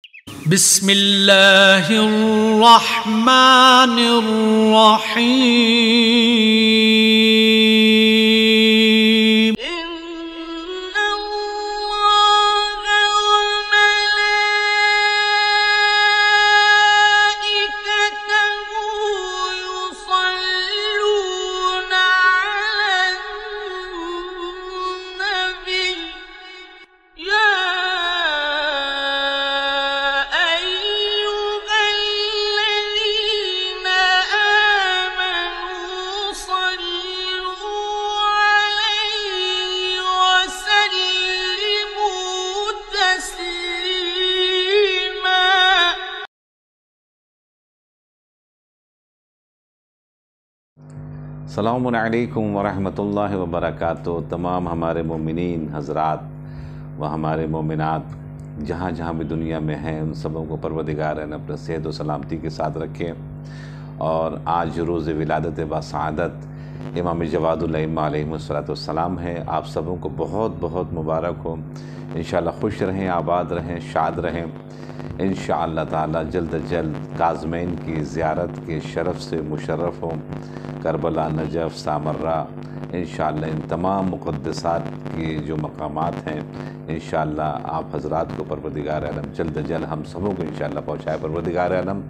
بسم اللہ الرحمن الرحیم ان اللہ وملائکتہ یصلون علی النبی یا السلام علیکم ورحمۃ اللہ وبرکاتہ۔ تمام ہمارے مومنین حضرات و ہمارے مومنات جہاں جہاں بھی دنیا میں ہیں، ان سبوں کو پروردگار نے اپنے صحت و سلامتی کے ساتھ رکھے۔ اور آج روز ولادت باسعادت امام جواد الائمہ علیہ السلام ہے۔ آپ سبوں کو بہت بہت مبارک ہو۔ انشاءاللہ خوش رہیں، آباد رہیں، شاد رہیں۔ انشاءاللہ تعالی جلد از جلد کاظمین کی زیارت کے شرف سے مشرف ہوں۔ کربلا، نجف، سامرہ، انشاءاللہ ان تمام مقدسات کی جو مقامات ہیں انشاءاللہ آپ حضرات کو پروردگار عالم جلد از جلد ہم سبوں کو انشاءاللہ پہنچائے پروردگار عالم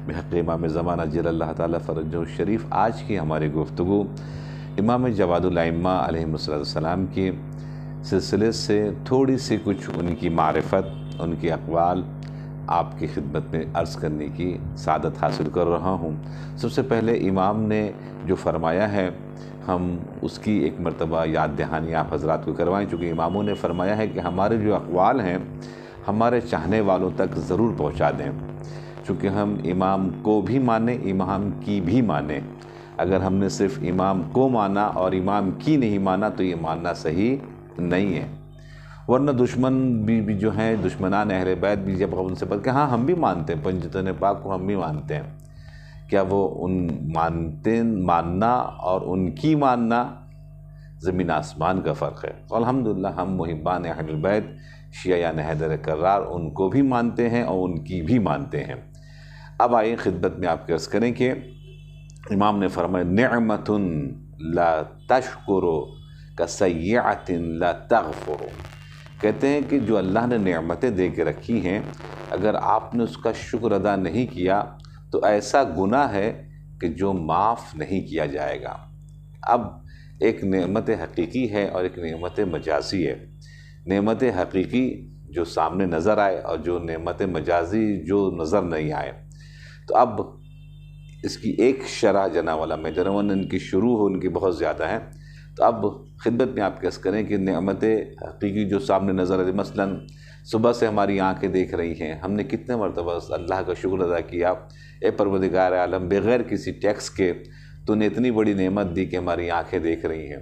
بحق امام زمانہ جل اللہ تعالیٰ فرجہ الشریف۔ آج کی ہماری گفتگو امام جواد الائمہ علیہ السلام کی سلسلے سے تھوڑی سی کچھ ان کی معرفت، ان کی اقوال آپ کی خدمت میں عرض کرنے کی سعادت حاصل کر رہا ہوں۔ سب سے پہلے امام نے جو فرمایا ہے ہم اس کی ایک مرتبہ یاد دہانی آپ حضرات کو کروائیں، چونکہ اماموں نے فرمایا ہے کہ ہمارے جو اقوال ہیں ہمارے چاہنے والوں تک ضرور پہنچا دیں، چونکہ ہم امام کو بھی مانیں، امام کی بھی مانیں۔ اگر ہم نے صرف امام کو مانا اور امام کی نہیں مانا تو یہ ماننا صحیح نہیں ہے، ورنہ دشمن بھی جو ہیں، دشمنان اہل بیت بھی جب ان سے بات کہ ہاں ہم بھی مانتے ہیں پنجتن پاک کو، ہم بھی مانتے ہیں، کیا وہ ان ماننا اور ان کی ماننا زمین آسمان کا فرق ہے؟ الحمدللہ ہم محبان اہل بیت شیعیان حیدر کرار ان کو بھی مانتے ہیں اور ان کی بھی مانتے ہیں۔ اب آئیے خدمت میں آپ کے عرض کریں کہ امام نے فرمایا نعمت لا تشکر کسیعۃ لا تغفر۔ کہتے ہیں کہ جو اللہ نے نعمتیں دے کے رکھی ہیں اگر آپ نے اس کا شکر ادا نہیں کیا تو ایسا گناہ ہے کہ جو معاف نہیں کیا جائے گا۔ اب ایک نعمت حقیقی ہے اور ایک نعمت مجازی ہے۔ نعمت حقیقی جو سامنے نظر آئے اور جو نعمت مجازی جو نظر نہیں آئے، تو اب اس کی ایک شرح جنا والا میں جنون ان کی شروع ہو ان کی بہت زیادہ ہیں، تو اب خدمت میں آپ کیس کریں کہ نعمت حقیقی جو سامنے نظر آتی، مثلا صبح سے ہماری آنکھیں دیکھ رہی ہیں، ہم نے کتنے مرتبہ اللہ کا شکر ادا کیا، اے پروردگار عالم بغیر کسی ٹیکس کے تو نے اتنی بڑی نعمت دی کہ ہماری آنکھیں دیکھ رہی ہیں،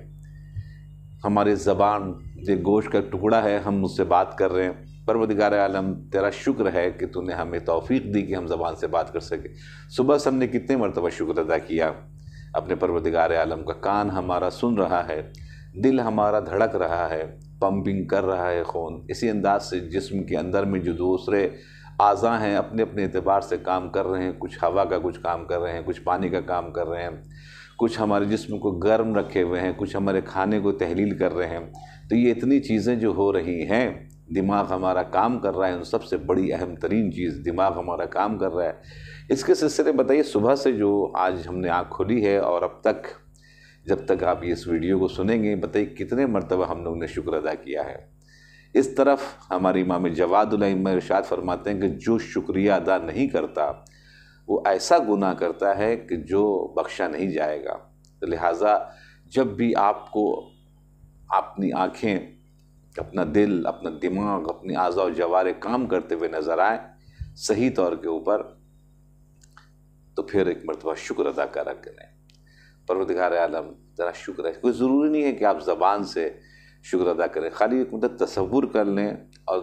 ہماری زبان جو گوشت کا ٹکڑا ہے ہم اس سے بات کر رہے ہیں، پروردگار عالم تیرا شکر ہے کہ تو نے ہمیں توفیق دی کہ ہم زبان سے بات کر سکے۔ صبح سے ہم نے کتنے مرتبہ شکر ادا کیا اپنے پروردگار عالم کا، کان ہمارا سن رہا ہے، دل ہمارا دھڑک رہا ہے، پمپنگ کر رہا ہے خون، اسی انداز سے جسم کے اندر میں جو دوسرے اعضاء ہیں اپنے اپنے اعتبار سے کام کر رہے ہیں، کچھ ہوا کا کچھ کام کر رہے ہیں، کچھ پانی کا کام کر رہے ہیں، کچھ ہمارے جسم کو گرم رکھے ہوئے ہیں، کچھ ہمارے کھانے کو تحلیل کر رہے ہیں، تو یہ اتنی چیزیں جو ہو رہی ہیں، دماغ ہمارا کام کر رہا ہے، ان سب سے بڑی اہم ترین چیز دماغ ہمارا کام کر رہا ہے۔ اس کے سلسلے بتائیے صبح سے جو آج ہم نے آنکھ کھولی ہے اور اب تک جب تک آپ اس ویڈیو کو سنیں گے بتائیے کتنے مرتبہ ہم لوگوں نے شکر ادا کیا ہے۔ اس طرف ہمارے امام جواد الائمہ ارشاد فرماتے ہیں کہ جو شکریہ ادا نہیں کرتا وہ ایسا گناہ کرتا ہے کہ جو بخشا نہیں جائے گا۔ لہٰذا جب بھی آپ کو اپنی آنکھیں، اپنا دل، اپنا دماغ، اپنی اعضاء و جوارح کام کرتے ہوئے نظر آئیں صحیح طور کے اوپر، تو پھر ایک مرتبہ شکر ادا کرا کریں۔ پروردگار عالم ذرا شکر ہے، کوئی ضروری نہیں ہے کہ آپ زبان سے شکر ادا کریں، خالی ایک مرتبہ تصور کر لیں اور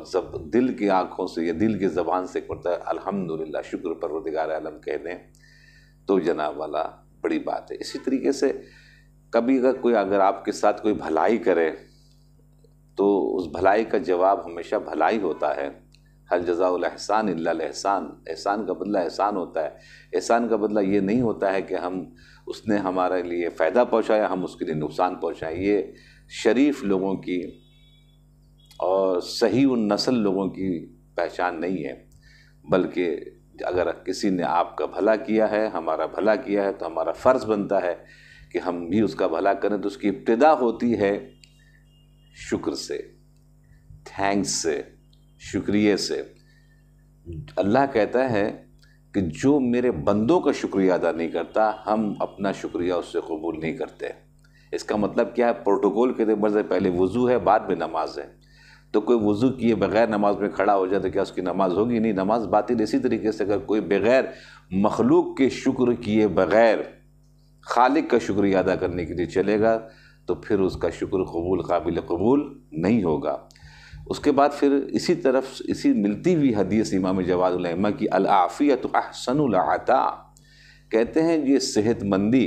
دل کی آنکھوں سے یا دل کی زبان سے ایک مرتبہ الحمدللہ شکر پروردگار عالم کہہ دیں تو جناب والا بڑی بات ہے۔ اسی طریقے سے کبھی اگر آپ کے ساتھ کوئی بھلائی کرے تو اس بھلائی کا جواب ہمیشہ بھلائی ہوتا ہے، حل جزاء الاحسان الا الاحسان، احسان کا بدلہ احسان ہوتا ہے۔ احسان کا بدلہ یہ نہیں ہوتا ہے کہ اس نے ہمارے لیے فائدہ پہنچایا ہم اس کے لیے نقصان پہنچائیں۔ یہ شریف لوگوں کی اور صحیح النسل لوگوں کی پہچان نہیں ہے، بلکہ اگر کسی نے آپ کا بھلا کیا ہے، ہمارا بھلا کیا ہے، تو ہمارا فرض بنتا ہے کہ ہم بھی اس کا بھلا کریں۔ تو اس کی ابتدا ہوتی ہے شکر سے، تھینکس سے، شکریہ سے۔ اللہ کہتا ہے کہ جو میرے بندوں کا شکریہ ادا نہیں کرتا، ہم اپنا شکریہ اس سے قبول نہیں کرتے۔ اس کا مطلب کیا ہے؟ پروٹوکول کے اعتبار سے پہلے وضو ہے، بعد میں نماز ہے۔ تو کوئی وضو کیے بغیر نماز میں کھڑا ہو جائے تو کیا اس کی نماز ہوگی؟ نہیں، نماز باطل۔ اسی طریقے سے اگر کوئی بغیر مخلوق کے شکر کیے بغیر خالق کا شکریہ ادا کرنے کے لیے چلے گا تو پھر اس کا شکر قابل قبول نہیں ہوگا۔ اس کے بعد پھر اسی ملتی ہوئی حدیث امام جواد الائمہ کی العافیۃ احسن العطاء، کہتے ہیں یہ صحت مندی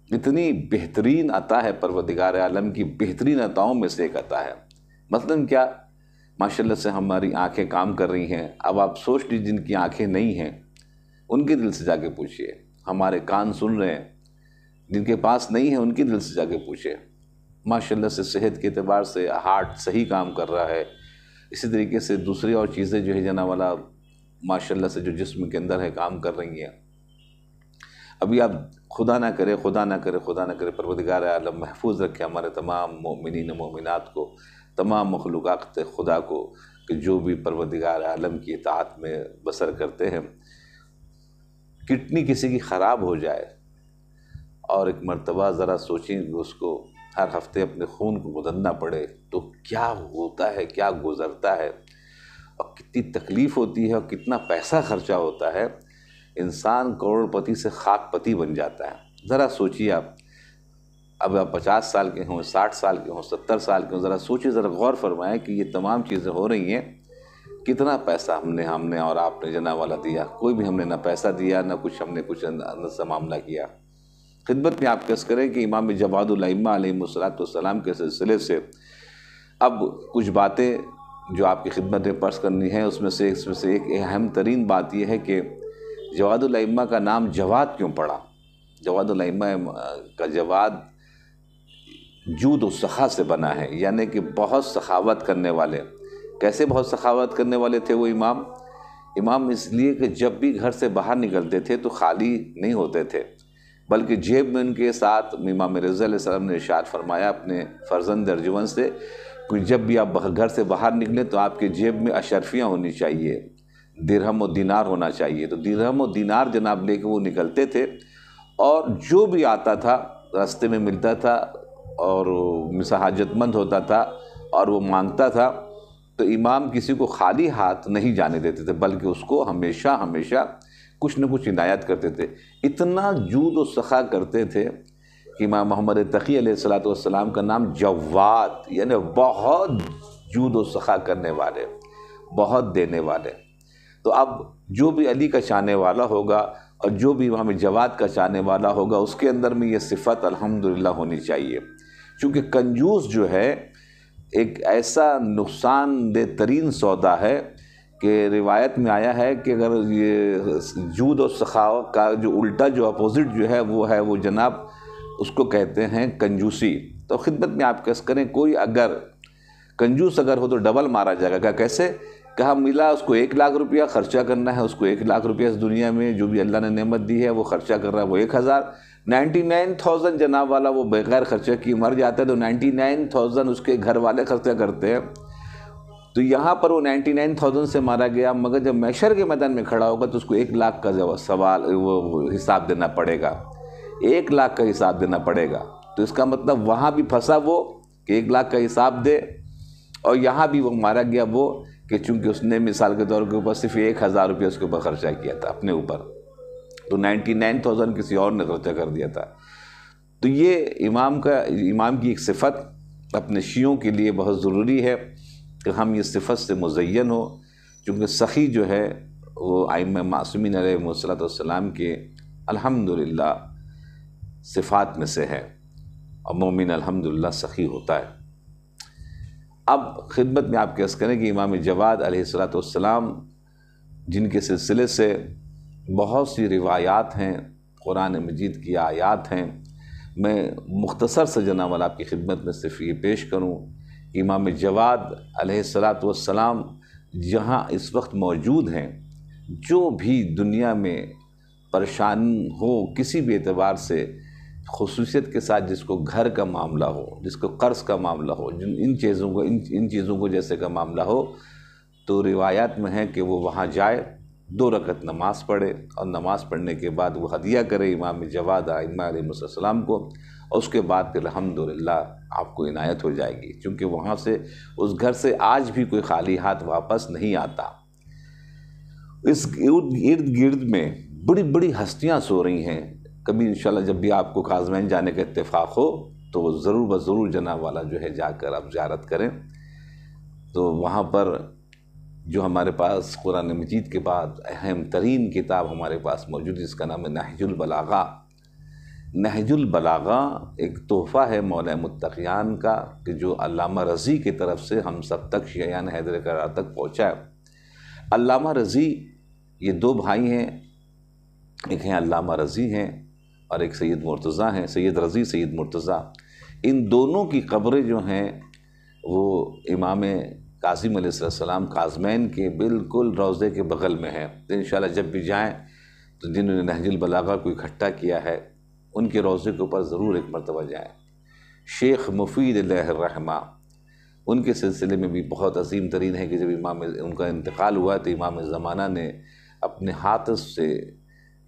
اتنی بہترین عطا ہے، پروردگار عالم کی بہترین عطاؤں میں سے ایک عطا ہے۔ مثلاً کیا؟ ماشاءاللہ سے ہماری آنکھیں کام کر رہی ہیں۔ اب آپ سوچ لیجیے جن کی آنکھیں نہیں ہیں ان کے دل سے جا کے پوچھئے۔ ہمارے کان سن رہے ہیں، جن کے پاس نہیں ہیں ان کے دل سے جا کے پوچھئے۔ ماشاءاللہ سے صحت کے اعتبار سے ہارٹ صحیح کام کر رہا ہے، اسی طریقے سے دوسری اور چیزیں جو ہے جناب والا ماشاءاللہ سے جو جسم کے اندر ہے کام کر رہی ہیں۔ ابھی آپ خدا نہ کرے پروردگار عالم محفوظ رکھے ہمارے تمام مومنین و مومنات کو، تمام مخلوقات خدا کو، کہ جو بھی پروردگار عالم کی اطاعت میں بسر کرتے ہیں۔ کڈنی کسی کی خراب ہو جائے اور ایک مرتبہ ذرا سوچیں کہ اس کو ہر ہفتے اپنے خون کو بدلنا پڑے تو کیا ہوتا ہے، کیا گزرتا ہے، اور کتنی تکلیف ہوتی ہے اور کتنا پیسہ خرچہ ہوتا ہے۔ انسان کروڑ پتی سے خاک پتی بن جاتا ہے۔ ذرا سوچیے اب آپ 50 سال کے ہوں، 60 سال کے ہوں، 70 سال کے ہوں، ذرا سوچیے، ذرا غور فرمائیں کہ یہ تمام چیزیں ہو رہی ہیں، کتنا پیسہ ہم نے اور آپ نے جناب والا دیا؟ کوئی بھی ہم نے نہ پیسہ دیا، نہ کچھ ہم نے سے معاملہ کیا۔ خدمت میں آپ کس کریں کہ امام جواد الائمہ علیہ السلام کے سلسلے سے اب کچھ باتیں جو آپ کی خدمت میں پرس کرنی ہیں، اس میں سے ایک اہم ترین بات یہ ہے کہ جواد الائمہ کا نام جواد کیوں پڑا؟ جواد الائمہ کا جواد جود و سخا سے بنا ہے، یعنی کہ بہت سخاوت کرنے والے۔ کیسے بہت سخاوت کرنے والے تھے وہ امام؟ اس لیے کہ جب بھی گھر سے باہر نکلتے تھے تو خالی نہیں ہوتے تھے، بلکہ جیب میں ان کے ساتھ امام رضا علیہ السلام نے ارشاد فرمایا اپنے فرزند ارجمن سے کہ جب بھی آپ گھر سے باہر نکلیں تو آپ کے جیب میں اشرفیاں ہونی چاہیے، درہم و دینار ہونا چاہیے۔ تو درہم و دینار جناب لے کے وہ نکلتے تھے، اور جو بھی آتا تھا راستے میں ملتا تھا اور حاجت مند ہوتا تھا اور وہ مانگتا تھا تو امام کسی کو خالی ہاتھ نہیں جانے دیتے تھے، بلکہ اس کو ہمیشہ کچھ نہ کچھ عنایت کرتے تھے۔ اتنا جود و سخا کرتے تھے کہ امام محمد تقی علیہ السلام کا نام جواد، یعنی بہت جود و سخا کرنے والے، بہت دینے والے۔ تو اب جو بھی علی کا چاہنے والا ہوگا اور جو بھی امام جواد کا چاہنے والا ہوگا اس کے اندر میں یہ صفت الحمدللہ ہونی چاہیے، چونکہ کنجوس جو ہے ایک ایسا نقصان دہ ترین سودا ہے کہ روایت میں آیا ہے کہ اگر یہ جود و سخاوت کا جو الٹا جو اپوزٹ جو ہے وہ جناب اس کو کہتے ہیں کنجوسی۔ تو خدمت میں آپ کیس کریں کوئی اگر کنجوس اگر ہو تو ڈبل مارا جائے گا۔ کیسے؟ کہا ملا اس کو 1 لاکھ روپیہ خرچہ کرنا ہے، اس کو 1 لاکھ روپیہ اس دنیا میں جو بھی اللہ نے نعمت دی ہے وہ خرچہ کر رہا ہے، وہ 1000، 99,000 جناب والا وہ بغیر خرچہ کی مر جاتا ہے تو 99,000 اس کے گھر والے خرچہ کرتے ہیں۔ تو یہاں پر وہ 99,000 سے مارا گیا، مگر جب محشر کے میدان میں کھڑا ہوگا تو اس کو 1 لاکھ کا سوال وہ حساب دینا پڑے گا، 1 لاکھ کا حساب دینا پڑے گا۔ تو اس کا مطلب وہاں بھی پھنسا وہ کہ 1 لاکھ کا حساب دے، اور یہاں بھی وہ مارا گیا وہ کہ چونکہ اس نے مثال کے طور کے اوپر صرف 1,000 روپیہ اس کے اوپر خرچہ کیا تھا اپنے اوپر، تو 99,000 کسی اور نے خرچہ کر دیا تھا۔ تو یہ امام کی ایک صفت اپنے شیعوں کے لیے بہت ضروری ہے کہ ہم یہ صفت سے مزین ہو، چونکہ سخی جو ہے وہ ائمہ معصومین علیہ السلام کے الحمدللہ صفات میں سے ہے، اور مومن الحمدللہ سخی ہوتا ہے۔ اب خدمت میں آپ کے عرض کریں کہ امام جواد علیہ السلام جن کے سلسلے سے بہت سی روایات ہیں، قرآن مجید کی آیات ہیں، میں مختصر سے جناب والا آپ کی خدمت میں صرف یہ پیش کروں کہ امام جواد علیہ السلام جہاں اس وقت موجود ہیں، جو بھی دنیا میں پریشان ہو کسی بھی اعتبار سے، خصوصیت کے ساتھ جس کو گھر کا معاملہ ہو، جس کو قرض کا معاملہ ہو، ان چیزوں کو جیسے کا معاملہ ہو، تو روایات میں ہے کہ وہ وہاں جائے، 2 رکعت نماز پڑھے، اور نماز پڑھنے کے بعد وہ ہدیہ کرے امام جواد علیہ السلام کو، اور اس کے بعد پھر الحمدللہ آپ کو عنایت ہو جائے گی، چونکہ وہاں سے اس گھر سے آج بھی کوئی خالی ہاتھ واپس نہیں آتا۔ اس ارد گرد میں بڑی بڑی ہستیاں سو رہی ہیں۔ کبھی انشاءاللہ جب بھی آپ کو کازمین جانے کا اتفاق ہو تو ضرور بضرور جناب والا جو ہے جا کر آپ زیارت کریں۔ تو وہاں پر جو ہمارے پاس قرآن مجید کے بعد اہم ترین کتاب ہمارے پاس موجود ہے، جس کا نام ہے نہج البلاغہ۔ نہج البلاغہ ایک تحفہ ہے مولا متقیان کا، کہ جو علامہ رضی کی طرف سے ہم سب تک شیعان حیدر کرار تک پہنچا ہے۔ علامہ رضی یہ 2 بھائی ہیں، ایک ہیں علامہ رضی ہیں اور ایک سید مرتضیٰ ہیں، سید رضی سید مرتضیٰ۔ ان دونوں کی قبریں جو ہیں وہ امام کاظم علیہ السلام کاظمین کے بالکل روضے کے بغل میں ہیں۔ تو انشاءاللہ جب بھی جائیں تو جنہوں نے نہج البلاغہ کو اکٹھا کیا ہے ان کے روضے کے اوپر ضرور ایک مرتبہ جائیں۔ شیخ مفید علیہ الرحمہ، ان کے سلسلے میں بھی بہت عظیم ترین ہے کہ جب ان کا انتقال ہوا تو امام زمانہ نے اپنے ہاتھ سے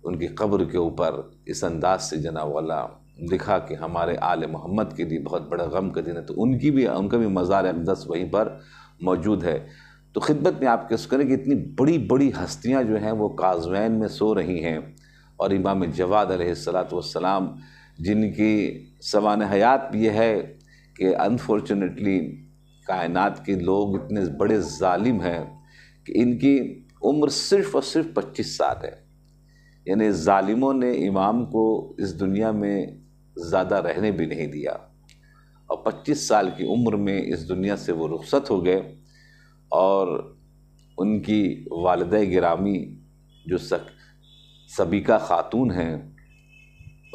ان کی قبر کے اوپر اس انداز سے جناب والا لکھا کہ ہمارے آل محمد کے لیے بہت بڑا غم کا دن ہے، تو ان کا بھی مزار اقدس وہیں پر موجود ہے۔ تو خدمت میں آپ کس کریں کہ اتنی بڑی بڑی ہستیاں جو ہیں وہ کازوین میں سو رہی ہیں، اور امام جواد علیہ السلام جن کی سوانح حیات یہ ہے کہ انفارچونیٹلی کائنات کے لوگ اتنے بڑے ظالم ہیں کہ ان کی عمر صرف اور صرف 25 سال ہے۔ یعنی ظالموں نے امام کو اس دنیا میں زیادہ رہنے بھی نہیں دیا، اور 25 سال کی عمر میں اس دنیا سے وہ رخصت ہو گئے، اور ان کی والدہ گرامی جو سبیکہ خاتون ہیں،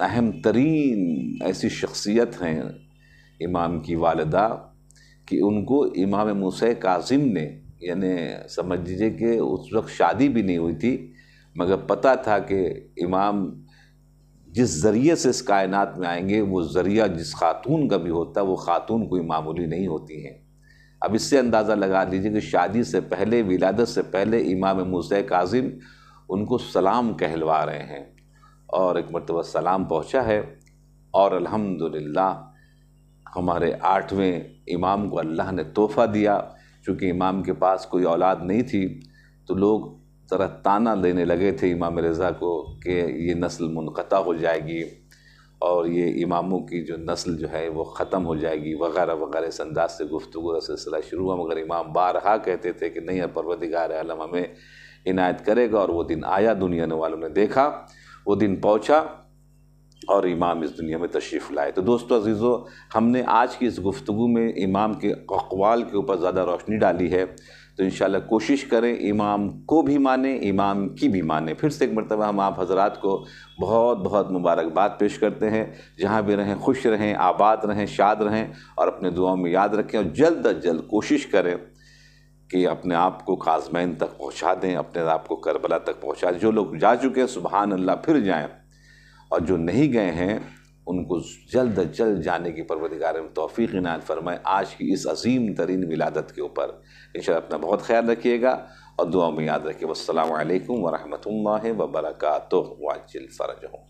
اہم ترین ایسی شخصیت ہیں امام کی والدہ کہ ان کو امام موسیٰ کاظم نے، یعنی سمجھ لیجیے کہ اس وقت شادی بھی نہیں ہوئی تھی، مگر پتہ تھا کہ امام جس ذریعے سے اس کائنات میں آئیں گے وہ ذریعہ جس خاتون کا بھی ہوتا ہے وہ خاتون کوئی معمولی نہیں ہوتی ہیں۔ اب اس سے اندازہ لگا لیجیے کہ شادی سے پہلے، ولادت سے پہلے امام موسیٰ کاظم ان کو سلام کہلوا رہے ہیں، اور ایک مرتبہ سلام پہنچا ہے، اور الحمدللہ ہمارے 8ویں امام کو اللہ نے تحفہ دیا۔ چونکہ امام کے پاس کوئی اولاد نہیں تھی تو لوگ ذرا تانا دینے لگے تھے امام رضا کو کہ یہ نسل منقطع ہو جائے گی، اور یہ اماموں کی جو نسل جو ہے وہ ختم ہو جائے گی وغیرہ وغیرہ، اس انداز سے گفتگو کا سلسلہ شروع ہوا، مگر امام بارہا کہتے تھے کہ نہیں، پروردگار عالم ہمیں عنایت کرے گا، اور وہ دن آیا، دنیا والوں نے دیکھا، وہ دن پہنچا اور امام اس دنیا میں تشریف لائے۔ تو دوستو عزیزو، ہم نے آج کی اس گفتگو میں امام کے اقوال کے اوپر زیادہ روشنی ڈالی ہے، تو انشاءاللہ کوشش کریں امام کو بھی مانیں، امام کی بھی مانیں۔ پھر سے ایک مرتبہ ہم آپ حضرات کو بہت بہت مبارکباد پیش کرتے ہیں، جہاں بھی رہیں خوش رہیں، آباد رہیں، شاد رہیں، اور اپنے دعاؤں میں یاد رکھیں، اور جلد از جلد کوشش کریں کہ اپنے آپ کو کاظمین تک پہنچا دیں، اپنے آپ کو کربلا تک پہنچا دیں۔ جو لوگ جا چکے ہیں سبحان اللہ پھر جائیں، اور جو نہیں گئے ہیں ان کو جلد از جلد جانے کی پروردگار توفیق عنایت فرمائے آج کی اس عظیم ترین ولادت کے اوپر۔ انشاءاللہ اپنا بہت خیال رکھیے گا اور دعاؤں میں یاد رکھیے۔ والسلام علیکم ورحمۃ اللہ وبرکاتہ، وعجل فرجہم۔